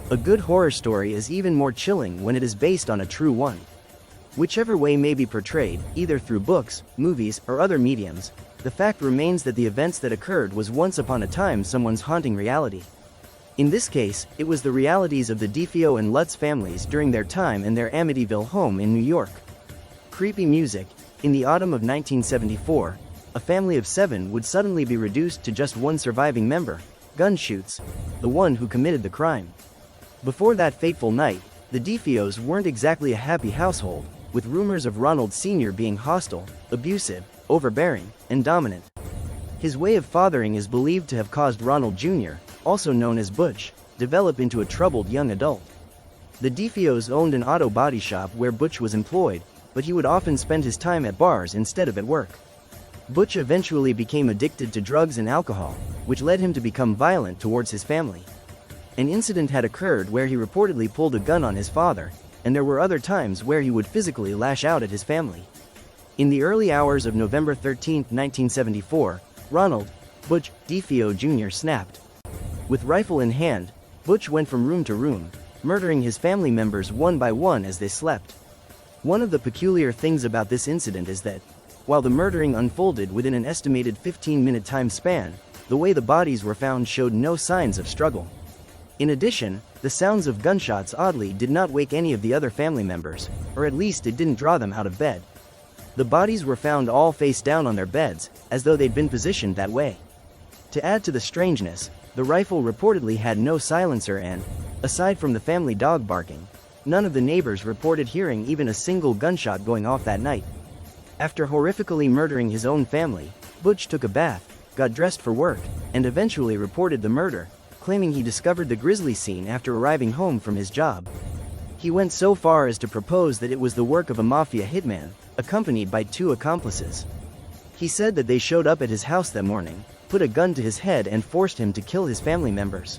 A good horror story is even more chilling when it is based on a true one. Whichever way may be portrayed, either through books, movies, or other mediums, the fact remains that the events that occurred was once upon a time someone's haunting reality. In this case, it was the realities of the DeFeo and Lutz families during their time in their Amityville home in New York. Creepy music. In the autumn of 1974, a family of 7 would suddenly be reduced to just one surviving member, Gunshoots, the one who committed the crime. Before that fateful night, the DeFeos weren't exactly a happy household, with rumors of Ronald Sr. being hostile, abusive, overbearing, and dominant. His way of fathering is believed to have caused Ronald Jr., also known as Butch, develop into a troubled young adult. The DeFeos owned an auto body shop where Butch was employed, but he would often spend his time at bars instead of at work. Butch eventually became addicted to drugs and alcohol, which led him to become violent towards his family. An incident had occurred where he reportedly pulled a gun on his father, and there were other times where he would physically lash out at his family. In the early hours of November 13, 1974, Ronald, Butch DeFeo Jr. snapped. With rifle in hand, Butch went from room to room, murdering his family members one by one as they slept. One of the peculiar things about this incident is that, while the murdering unfolded within an estimated 15-minute time span, the way the bodies were found showed no signs of struggle. In addition, the sounds of gunshots oddly did not wake any of the other family members, or at least it didn't draw them out of bed. The bodies were found all face down on their beds, as though they'd been positioned that way. To add to the strangeness, the rifle reportedly had no silencer and, aside from the family dog barking, none of the neighbors reported hearing even a single gunshot going off that night. After horrifically murdering his own family, Butch took a bath, got dressed for work, and eventually reported the murder, claiming he discovered the grisly scene after arriving home from his job. He went so far as to propose that it was the work of a mafia hitman, accompanied by 2 accomplices. He said that they showed up at his house that morning, put a gun to his head and forced him to kill his family members.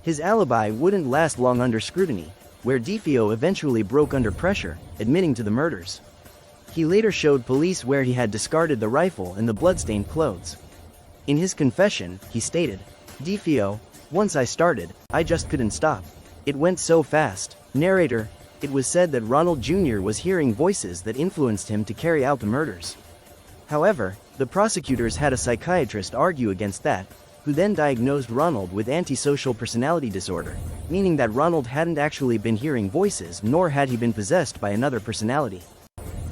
His alibi wouldn't last long under scrutiny, where DeFeo eventually broke under pressure, admitting to the murders. He later showed police where he had discarded the rifle and the bloodstained clothes. In his confession, he stated, "DeFeo, once I started, I just couldn't stop. It went so fast." Narrator. It was said that Ronald Jr. was hearing voices that influenced him to carry out the murders. However, the prosecutors had a psychiatrist argue against that, who then diagnosed Ronald with antisocial personality disorder, meaning that Ronald hadn't actually been hearing voices nor had he been possessed by another personality.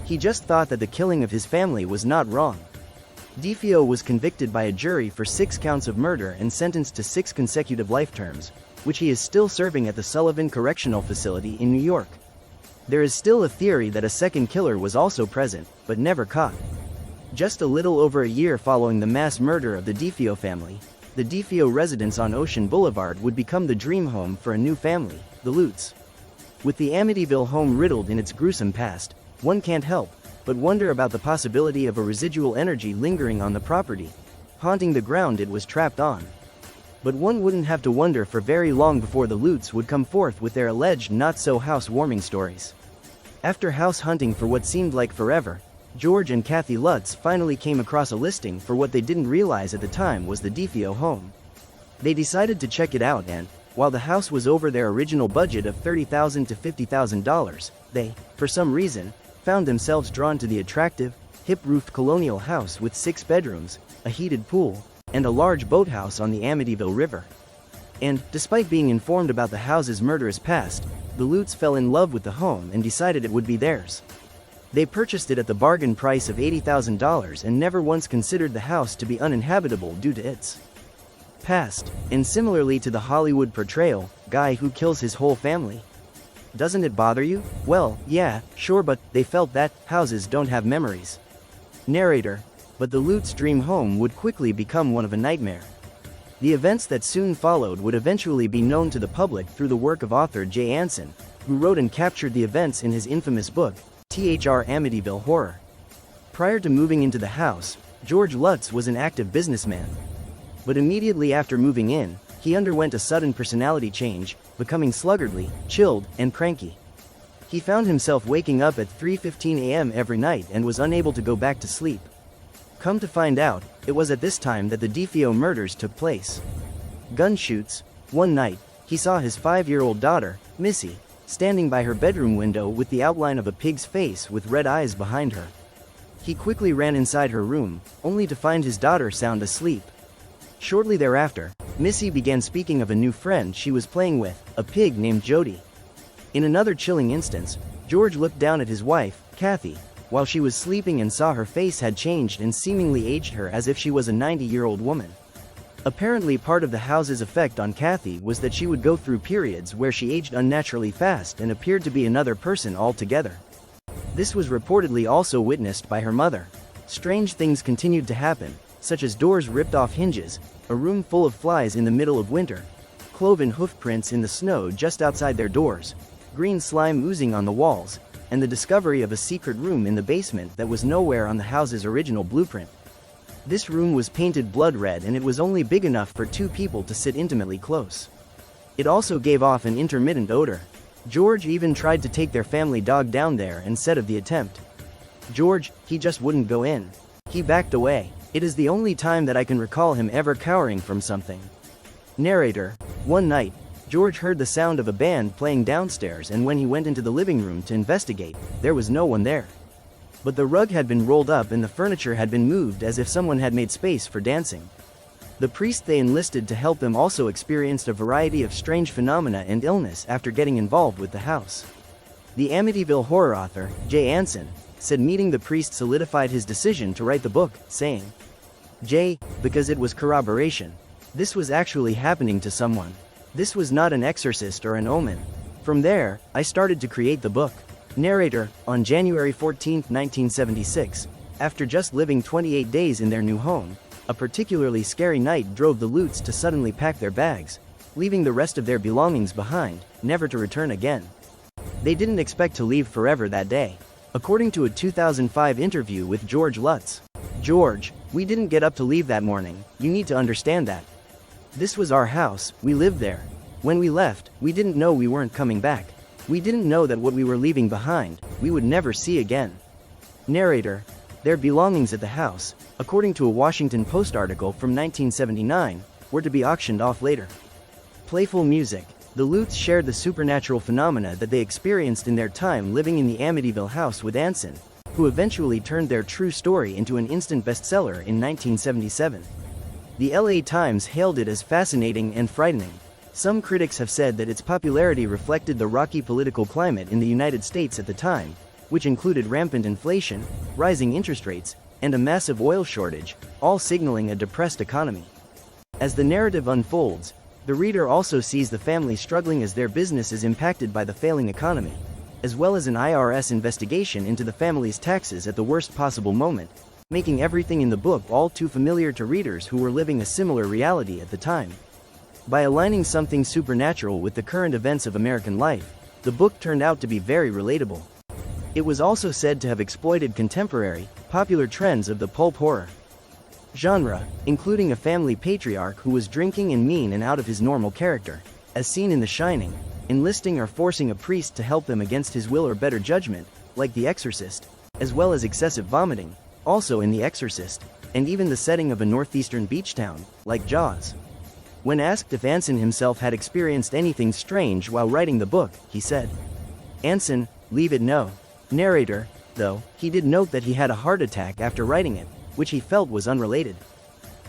He just thought that the killing of his family was not wrong. DeFeo was convicted by a jury for 6 counts of murder and sentenced to 6 consecutive life terms, which he is still serving at the Sullivan Correctional Facility in New York. There is still a theory that a second killer was also present, but never caught. Just a little over a year following the mass murder of the DeFeo family, the DeFeo residence on Ocean Boulevard would become the dream home for a new family, the Lutz. With the Amityville home riddled in its gruesome past, one can't help but wonder about the possibility of a residual energy lingering on the property, haunting the ground it was trapped on. But one wouldn't have to wonder for very long before the Lutz would come forth with their alleged not-so-house-warming stories. After house hunting for what seemed like forever, George and Kathy Lutz finally came across a listing for what they didn't realize at the time was the DeFeo home. They decided to check it out and, while the house was over their original budget of $30,000 to $50,000, they, for some reason, found themselves drawn to the attractive, hip-roofed colonial house with 6 bedrooms, a heated pool, and a large boathouse on the Amityville River. And, despite being informed about the house's murderous past, the Lutz fell in love with the home and decided it would be theirs. They purchased it at the bargain price of $80,000 and never once considered the house to be uninhabitable due to its past, and similarly to the Hollywood portrayal, guy who kills his whole family. Doesn't it bother you? Well, yeah, sure, but they felt that houses don't have memories. Narrator. But the Lutz dream home would quickly become one of a nightmare. The events that soon followed would eventually be known to the public through the work of author Jay Anson, who wrote and captured the events in his infamous book, Thr Amityville Horror. Prior to moving into the house, George Lutz was an active businessman. But immediately after moving in, he underwent a sudden personality change, becoming sluggardly, chilled, and cranky. He found himself waking up at 3:15 a.m. every night and was unable to go back to sleep. Come to find out, it was at this time that the DeFeo murders took place. Gunshoots. One night, He saw his 5-year-old daughter, Missy, standing by her bedroom window with the outline of a pig's face with red eyes behind her. He quickly ran inside her room, only to find his daughter sound asleep. Shortly thereafter, Missy began speaking of a new friend she was playing with, a pig named Jody. In another chilling instance, George looked down at his wife, Kathy, while she was sleeping and saw her face had changed and seemingly aged her as if she was a 90-year-old woman. Apparently part of the house's effect on Kathy was that she would go through periods where she aged unnaturally fast and appeared to be another person altogether. This was reportedly also witnessed by her mother. Strange things continued to happen, such as doors ripped off hinges, a room full of flies in the middle of winter, cloven hoof prints in the snow just outside their doors, green slime oozing on the walls, and the discovery of a secret room in the basement that was nowhere on the house's original blueprint. This room was painted blood red and it was only big enough for 2 people to sit intimately close. It also gave off an intermittent odor. George even tried to take their family dog down there and said of the attempt, "George, he just wouldn't go in. He backed away. It is the only time that I can recall him ever cowering from something." Narrator: One night, George heard the sound of a band playing downstairs, and when he went into the living room to investigate, there was no one there. But the rug had been rolled up and the furniture had been moved as if someone had made space for dancing. The priest they enlisted to help them also experienced a variety of strange phenomena and illness after getting involved with the house. The Amityville Horror author, Jay Anson, said meeting the priest solidified his decision to write the book, saying, "Jay, because it was corroboration. This was actually happening to someone. This was not an exorcist or an omen. From there, I started to create the book." Narrator: On January 14, 1976, after just living 28 days in their new home, a particularly scary night drove the Lutz to suddenly pack their bags, leaving the rest of their belongings behind, never to return again. They didn't expect to leave forever that day. According to a 2005 interview with George Lutz, "George, we didn't get up to leave that morning, you need to understand that. This was our house, we lived there. When we left, we didn't know we weren't coming back. We didn't know that what we were leaving behind, we would never see again." Narrator: Their belongings at the house, according to a Washington Post article from 1979, were to be auctioned off later. Playful music. The Lutz shared the supernatural phenomena that they experienced in their time living in the Amityville house with Anson, who eventually turned their true story into an instant bestseller in 1977. The LA Times hailed it as fascinating and frightening. Some critics have said that its popularity reflected the rocky political climate in the United States at the time, which included rampant inflation, rising interest rates, and a massive oil shortage, all signaling a depressed economy. As the narrative unfolds, the reader also sees the family struggling as their business is impacted by the failing economy, as well as an IRS investigation into the family's taxes at the worst possible moment, making everything in the book all too familiar to readers who were living a similar reality at the time. By aligning something supernatural with the current events of American life, the book turned out to be very relatable. It was also said to have exploited contemporary, popular trends of the pulp horror genre, including a family patriarch who was drinking and mean and out of his normal character, as seen in The Shining, enlisting or forcing a priest to help them against his will or better judgment, like The Exorcist, as well as excessive vomiting, also in The Exorcist, and even the setting of a northeastern beach town, like Jaws. When asked if Anson himself had experienced anything strange while writing the book, he said, "Anson, leave it no." Narrator: Though, he did note that he had a heart attack after writing it, which he felt was unrelated.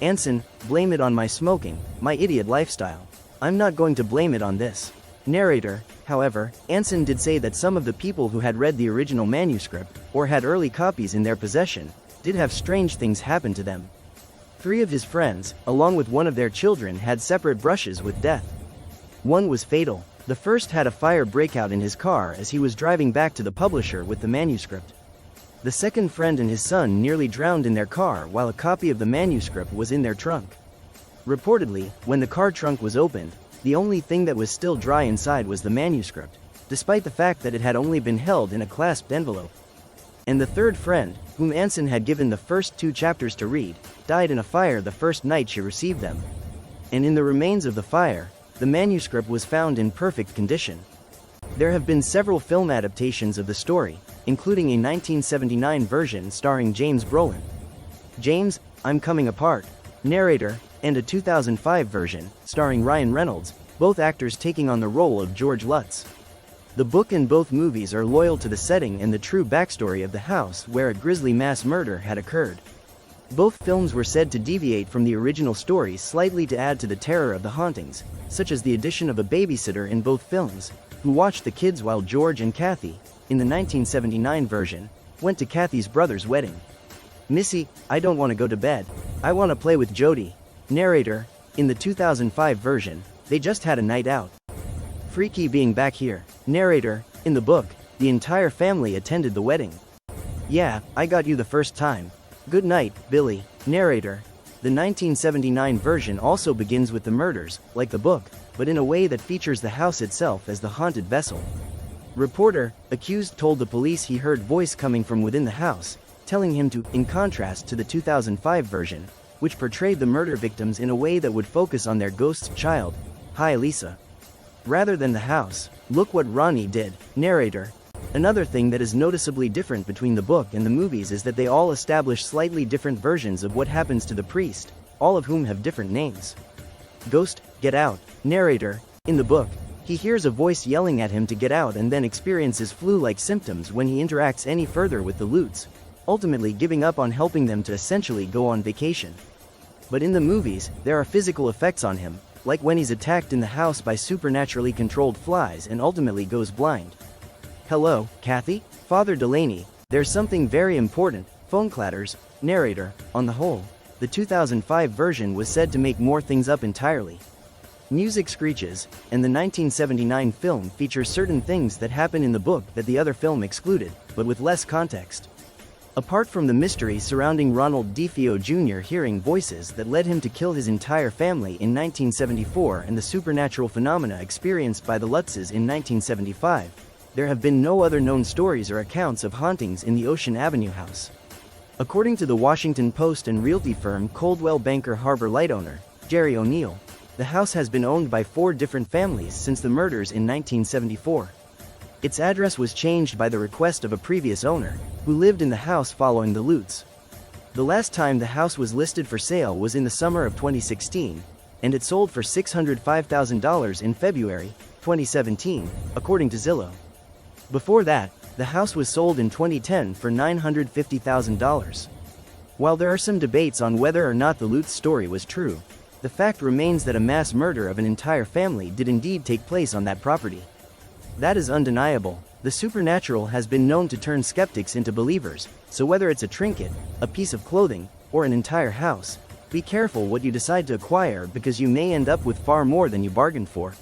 Anson: "Blame it on my smoking, my idiot lifestyle. I'm not going to blame it on this." Narrator: However, Anson did say that some of the people who had read the original manuscript, or had early copies in their possession, did have strange things happen to them. 3 of his friends, along with one of their children, had separate brushes with death. One was fatal. The first had a fire breakout in his car as he was driving back to the publisher with the manuscript. The second friend and his son nearly drowned in their car while a copy of the manuscript was in their trunk. Reportedly, when the car trunk was opened, the only thing that was still dry inside was the manuscript, despite the fact that it had only been held in a clasped envelope. And the third friend, whom Anson had given the first 2 chapters to read, died in a fire the first night she received them. And in the remains of the fire, the manuscript was found in perfect condition. There have been several film adaptations of the story, including a 1979 version starring James Brolin. James, I'm Coming Apart. Narrator, and a 2005 version, starring Ryan Reynolds, both actors taking on the role of George Lutz. The book and both movies are loyal to the setting and the true backstory of the house where a grisly mass murder had occurred. Both films were said to deviate from the original stories slightly to add to the terror of the hauntings, such as the addition of a babysitter in both films, who watched the kids while George and Kathy, in the 1979 version, went to Kathy's brother's wedding. Missy, I don't want to go to bed. I want to play with Jody. Narrator, in the 2005 version, they just had a night out. Freaky being back here. Narrator, in the book, the entire family attended the wedding. Yeah, I got you the first time. Good night, Billy. Narrator, the 1979 version also begins with the murders, like the book, but in a way that features the house itself as the haunted vessel. Reporter, accused told the police he heard voice coming from within the house, telling him to, in contrast to the 2005 version, which portrayed the murder victims in a way that would focus on their ghost's child, hi Lisa, rather than the house. Look what Ronnie did. Narrator, another thing that is noticeably different between the book and the movies is that they all establish slightly different versions of what happens to the priest, all of whom have different names. Ghost, get out. Narrator, in the book, he hears a voice yelling at him to get out and then experiences flu-like symptoms when he interacts any further with the Lutz, ultimately giving up on helping them to essentially go on vacation. But in the movies, there are physical effects on him, like when he's attacked in the house by supernaturally controlled flies and ultimately goes blind. Hello, Kathy? Father Delaney, there's something very important, phone clatters. Narrator, on the whole, the 2005 version was said to make more things up entirely. Music screeches, and the 1979 film features certain things that happen in the book that the other film excluded, but with less context. Apart from the mystery surrounding Ronald DeFeo Jr. hearing voices that led him to kill his entire family in 1974 and the supernatural phenomena experienced by the Lutzes in 1975, there have been no other known stories or accounts of hauntings in the Ocean Avenue house. According to the Washington Post and realty firm Coldwell Banker Harbor Light owner, Jerry O'Neill, the house has been owned by 4 different families since the murders in 1974. Its address was changed by the request of a previous owner, who lived in the house following the loots. The last time the house was listed for sale was in the summer of 2016, and it sold for $605,000 in February 2017, according to Zillow. Before that, the house was sold in 2010 for $950,000. While there are some debates on whether or not the Lutz story was true, the fact remains that a mass murder of an entire family did indeed take place on that property. That is undeniable. The supernatural has been known to turn skeptics into believers, so whether it's a trinket, a piece of clothing, or an entire house, be careful what you decide to acquire because you may end up with far more than you bargained for.